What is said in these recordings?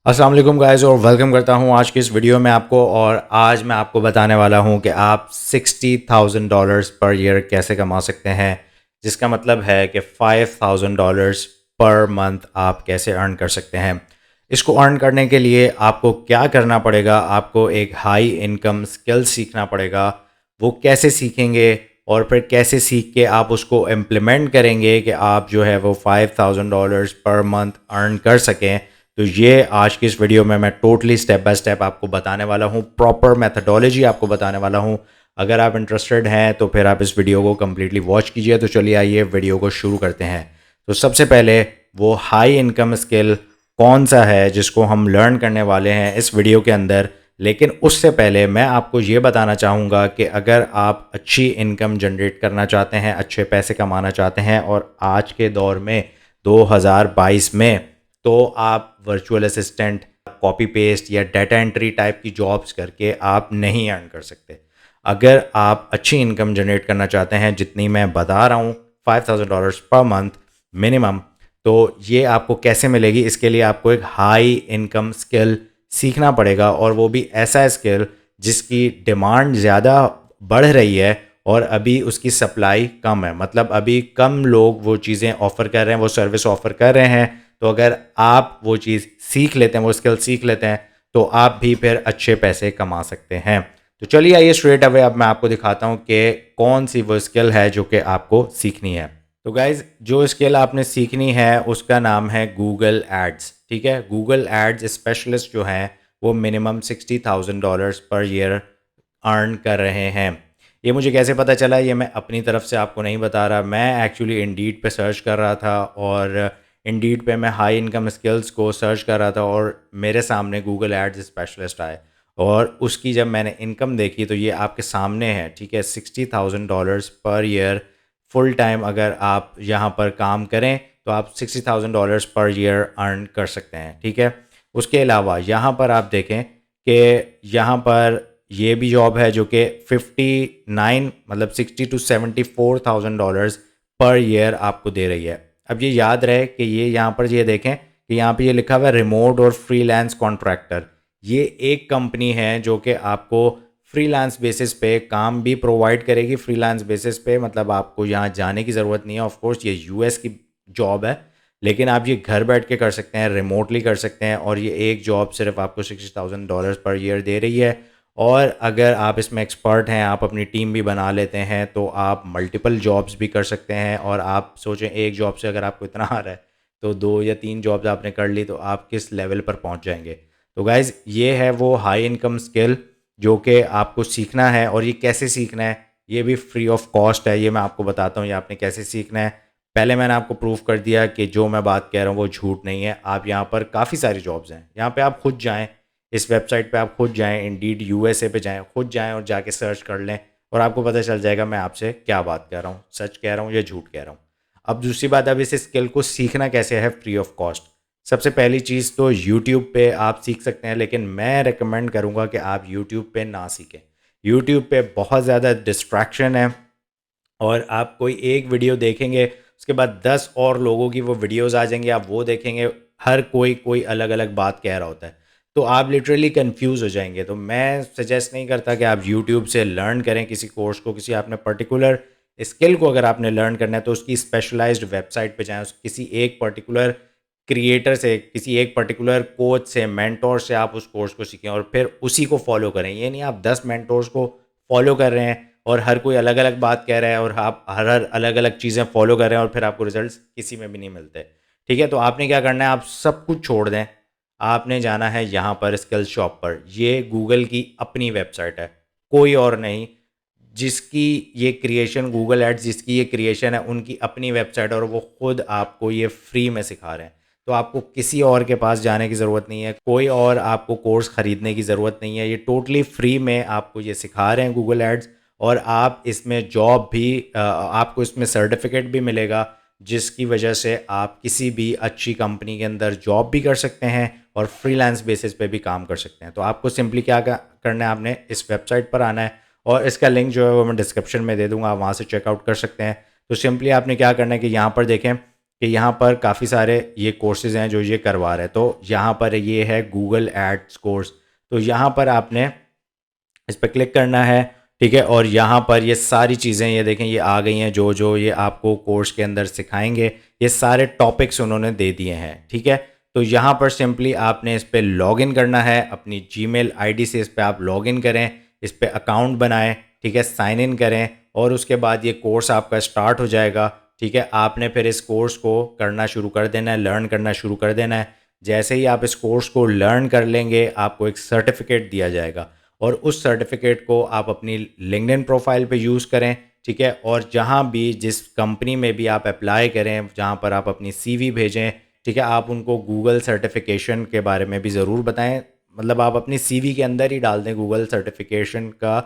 अस्सलाम वालेकुम गाइस और वेलकम करता हूं आज की इस वीडियो में आपको। और आज मैं आपको बताने वाला हूं कि आप $60,000 पर ईयर कैसे कमा सकते हैं, जिसका मतलब है कि $5,000 पर मंथ आप कैसे अर्न कर सकते हैं। इसको अर्न करने के लिए आपको क्या करना पड़ेगा, आपको एक हाई इनकम स्किल सीखना पड़ेगा। वो कैसे सीखेंगे और फिर कैसे सीख के आप उसको इम्प्लीमेंट करेंगे कि आप जो है वो $5,000 पर मंथ अर्न कर सकें। तो ये आज की इस वीडियो में मैं टोटली स्टेप बाय स्टेप आपको बताने वाला हूँ, प्रॉपर मेथडोलॉजी आपको बताने वाला हूँ। अगर आप इंटरेस्टेड हैं तो फिर आप इस वीडियो को कम्प्लीटली वॉच कीजिए। तो चलिए आइए वीडियो को शुरू करते हैं। तो सबसे पहले वो हाई इनकम स्किल कौन सा है जिसको हम लर्न करने वाले हैं इस वीडियो के अंदर। लेकिन उससे पहले मैं आपको ये बताना चाहूँगा कि अगर आप अच्छी इनकम जनरेट करना चाहते हैं, अच्छे पैसे कमाना चाहते हैं और आज के दौर में 2022 में, तो आप वर्चुअल असिस्टेंट, कॉपी पेस्ट या डाटा एंट्री टाइप की जॉब्स करके आप नहीं अर्न कर सकते। अगर आप अच्छी इनकम जनरेट करना चाहते हैं जितनी मैं बता रहा हूँ, $5,000 पर मंथ मिनिमम, तो ये आपको कैसे मिलेगी, इसके लिए आपको एक हाई इनकम स्किल सीखना पड़ेगा। और वो भी ऐसा स्किल जिसकी डिमांड ज़्यादा बढ़ रही है और अभी उसकी सप्लाई कम है। मतलब अभी कम लोग वो चीज़ें ऑफ़र कर रहे हैं, वो सर्विस ऑफ़र कर रहे हैं। तो अगर आप वो चीज़ सीख लेते हैं, वो स्किल सीख लेते हैं, तो आप भी फिर अच्छे पैसे कमा सकते हैं। तो चलिए आइए स्ट्रेट अवे अब मैं आपको दिखाता हूँ कि कौन सी वो स्किल है जो कि आपको सीखनी है। तो गाइज़, जो स्किल आपने सीखनी है उसका नाम है गूगल एड्स। ठीक है, गूगल एड्स स्पेशलिस्ट जो हैं वो मिनिमम $60,000 पर ईयर अर्न कर रहे हैं। ये मुझे कैसे पता चला, ये मैं अपनी तरफ से आपको नहीं बता रहा। मैं एक्चुअली इंडीड पे सर्च कर रहा था और इंडीड पे मैं हाई इनकम स्किल्स को सर्च कर रहा था और मेरे सामने गूगल एड्स स्पेशलिस्ट आए। और उसकी जब मैंने इनकम देखी तो ये आपके सामने है। ठीक है, $60,000 पर ईयर फुल टाइम अगर आप यहाँ पर काम करें तो आप $60,000 पर ईयर अर्न कर सकते हैं। ठीक है, उसके अलावा यहाँ पर आप देखें कि यहाँ पर ये भी जॉब है जो कि 59 मतलब 60 to 74,000 पर ईयर आपको दे रही है। अब ये याद रहे कि ये यहाँ पर ये देखें कि यहाँ पे ये लिखा हुआ है रिमोट और फ्रीलांस कॉन्ट्रैक्टर। ये एक कंपनी है जो कि आपको फ्रीलांस बेसिस पे काम भी प्रोवाइड करेगी। फ्रीलांस बेसिस पे मतलब आपको यहाँ जाने की ज़रूरत नहीं है। ऑफ कोर्स ये यूएस की जॉब है, लेकिन आप ये घर बैठ के कर सकते हैं, रिमोटली कर सकते हैं। और ये एक जॉब सिर्फ आपको $60,000 पर ईयर दे रही है। और अगर आप इसमें एक्सपर्ट हैं, आप अपनी टीम भी बना लेते हैं, तो आप मल्टीपल जॉब्स भी कर सकते हैं। और आप सोचें, एक जॉब से अगर आपको इतना आ रहा है तो 2 या 3 जॉब्स आपने कर ली तो आप किस लेवल पर पहुंच जाएंगे। तो गाइज़, ये है वो हाई इनकम स्किल जो कि आपको सीखना है। और ये कैसे सीखना है, ये भी फ्री ऑफ कॉस्ट है। ये मैं आपको बताता हूँ ये आपने कैसे सीखना है। पहले मैंने आपको प्रूफ कर दिया कि जो मैं बात कह रहा हूँ वो झूठ नहीं है। आप यहाँ पर काफ़ी सारी जॉब्स हैं, यहाँ पे आप खुद जाएं, इस वेबसाइट पे आप खुद जाएं, इंडीड यूएसए पे जाएं, खुद जाएं और जाके सर्च कर लें और आपको पता चल जाएगा मैं आपसे क्या बात कर रहा हूँ, सच कह रहा हूँ या झूठ कह रहा हूँ। अब दूसरी बात, अब इस स्किल को सीखना कैसे है फ्री ऑफ कॉस्ट। सबसे पहली चीज़ तो यूट्यूब पे आप सीख सकते हैं, लेकिन मैं रिकमेंड करूँगा कि आप यूट्यूब पे ना सीखें। यूट्यूब पे बहुत ज़्यादा डिस्ट्रैक्शन है और आप कोई एक वीडियो देखेंगे, उसके बाद 10 और लोगों की वो वीडियोस आ जाएंगे, आप वो देखेंगे, हर कोई कोई अलग अलग बात कह रहा होता है, तो आप लिटरली कंफ्यूज हो जाएंगे। तो मैं सजेस्ट नहीं करता कि आप यूट्यूब से लर्न करें किसी कोर्स को, किसी आपने पर्टिकुलर स्किल को अगर आपने लर्न करना है तो उसकी स्पेशलाइज्ड वेबसाइट पे जाएं, किसी एक पर्टिकुलर क्रिएटर से, किसी एक पर्टिकुलर कोच से, मेंटोर से आप उस कोर्स को सीखें और फिर उसी को फॉलो करें। ये नहीं आप 10 मेंटोर्स को फॉलो कर रहे हैं और हर कोई अलग अलग बात कह रहा है और आप हर हर अलग अलग चीज़ें फॉलो कर रहे हैं और फिर आपको रिजल्ट्स किसी में भी नहीं मिलते। ठीक है, तो आपने क्या करना है, आप सब कुछ छोड़ दें, आपने जाना है यहाँ पर स्किल शॉप पर। ये गूगल की अपनी वेबसाइट है, कोई और नहीं। जिसकी ये क्रिएशन, गूगल एड्स जिसकी ये क्रिएशन है, उनकी अपनी वेबसाइट और वो खुद आपको ये फ्री में सिखा रहे हैं। तो आपको किसी और के पास जाने की ज़रूरत नहीं है, कोई और आपको कोर्स ख़रीदने की ज़रूरत नहीं है। ये टोटली फ्री में आपको ये सिखा रहे हैं गूगल एड्स। और आप इसमें जॉब भी आपको इसमें सर्टिफिकेट भी मिलेगा, जिसकी वजह से आप किसी भी अच्छी कंपनी के अंदर जॉब भी कर सकते हैं और फ्रीलांस बेसिस पे भी काम कर सकते हैं। तो आपको सिंपली क्या करना है, आपने इस वेबसाइट पर आना है और इसका लिंक जो है वो मैं डिस्क्रिप्शन में दे दूंगा, आप वहाँ से चेकआउट कर सकते हैं। तो सिंपली आपने क्या करना है कि यहाँ पर देखें कि यहाँ पर काफ़ी सारे ये कोर्सेज़ हैं जो ये करवा रहे हैं। तो यहाँ पर ये है गूगल एड्स कोर्स, तो यहाँ पर आपने इस पर क्लिक करना है, ठीक है। और यहाँ पर ये सारी चीज़ें ये देखें ये आ गई हैं, जो जो ये आपको कोर्स के अंदर सिखाएंगे ये सारे टॉपिक्स उन्होंने दे दिए हैं, ठीक है। तो यहाँ पर सिंपली आपने इस पर लॉगिन करना है, अपनी जीमेल आईडी से इस पर आप लॉगिन करें, इस पर अकाउंट बनाएं, ठीक है, साइन इन करें, और उसके बाद ये कोर्स आपका स्टार्ट हो जाएगा, ठीक है। आपने फिर इस कोर्स को करना शुरू कर देना है, लर्न करना शुरू कर देना है। जैसे ही आप इस कोर्स को लर्न कर लेंगे आपको एक सर्टिफिकेट दिया जाएगा, और उस सर्टिफिकेट को आप अपनी लिंक्डइन प्रोफाइल पे यूज़ करें, ठीक है। और जहाँ भी जिस कंपनी में भी आप अप्लाई करें, जहाँ पर आप अपनी सीवी भेजें, ठीक है, आप उनको गूगल सर्टिफिकेशन के बारे में भी ज़रूर बताएं। मतलब आप अपनी सीवी के अंदर ही डाल दें गूगल सर्टिफिकेशन का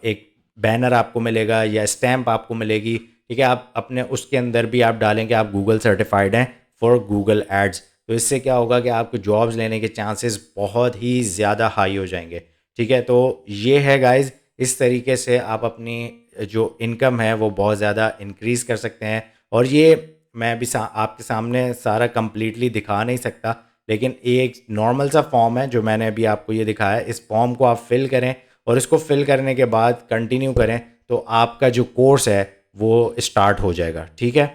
एक बैनर आपको मिलेगा या स्टैम्प आपको मिलेगी, ठीक है। आप अपने उसके अंदर भी आप डालें कि आप गूगल सर्टिफाइड हैं फॉर गूगल एड्स। तो इससे क्या होगा कि आपको जॉब्स लेने के चांसेस बहुत ही ज़्यादा हाई हो जाएंगे, ठीक है। तो ये है गाइस, इस तरीके से आप अपनी जो इनकम है वो बहुत ज़्यादा इंक्रीज़ कर सकते हैं। और ये मैं भी आपके सामने सारा कंप्लीटली दिखा नहीं सकता, लेकिन एक नॉर्मल सा फॉर्म है जो मैंने अभी आपको ये दिखाया है। इस फॉर्म को आप फिल करें, और इसको फिल करने के बाद कंटिन्यू करें, तो आपका जो कोर्स है वो स्टार्ट हो जाएगा, ठीक है।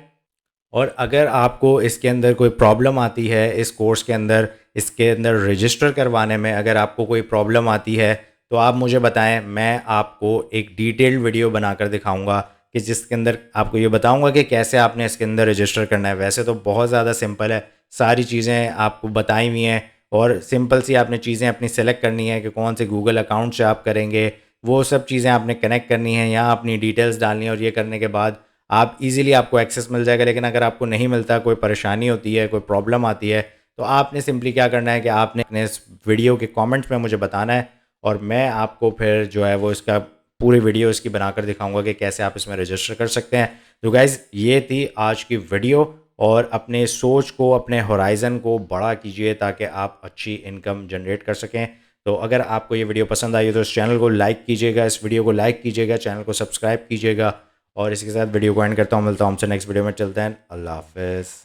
और अगर आपको इसके अंदर कोई प्रॉब्लम आती है, इस कोर्स के अंदर इसके अंदर रजिस्टर करवाने में अगर आपको कोई प्रॉब्लम आती है, तो आप मुझे बताएं, मैं आपको एक डिटेल्ड वीडियो बनाकर दिखाऊंगा कि जिसके अंदर आपको ये बताऊंगा कि कैसे आपने इसके अंदर रजिस्टर करना है। वैसे तो बहुत ज़्यादा सिंपल है, सारी चीज़ें आपको बताई हुई हैं, और सिंपल सी आपने चीज़ें अपनी सेलेक्ट करनी है कि कौन से गूगल अकाउंट से आप करेंगे, वो सब चीज़ें आपने कनेक्ट करनी है, यहाँ अपनी डिटेल्स डालनी है, और ये करने के बाद आप इजीली आपको एक्सेस मिल जाएगा। लेकिन अगर आपको नहीं मिलता, कोई परेशानी होती है, कोई प्रॉब्लम आती है, तो आपने सिंपली क्या करना है कि आपने अपने इस वीडियो के कमेंट्स में मुझे बताना है, और मैं आपको फिर जो है वो इसका पूरी वीडियो इसकी बनाकर दिखाऊंगा कि कैसे आप इसमें रजिस्टर कर सकते हैं। तो गाइज़ ये थी आज की वीडियो, और अपने सोच को, अपने होराइज़न को बड़ा कीजिए ताकि आप अच्छी इनकम जनरेट कर सकें। तो अगर आपको ये वीडियो पसंद आई तो इस चैनल को लाइक कीजिएगा, इस वीडियो को लाइक कीजिएगा, चैनल को सब्सक्राइब कीजिएगा, और इसके साथ वीडियो को एंड करता हूँ। मिलता हूँ हमसे नेक्स्ट वीडियो में, चलते हैं, अल्लाह हाफ़िज़।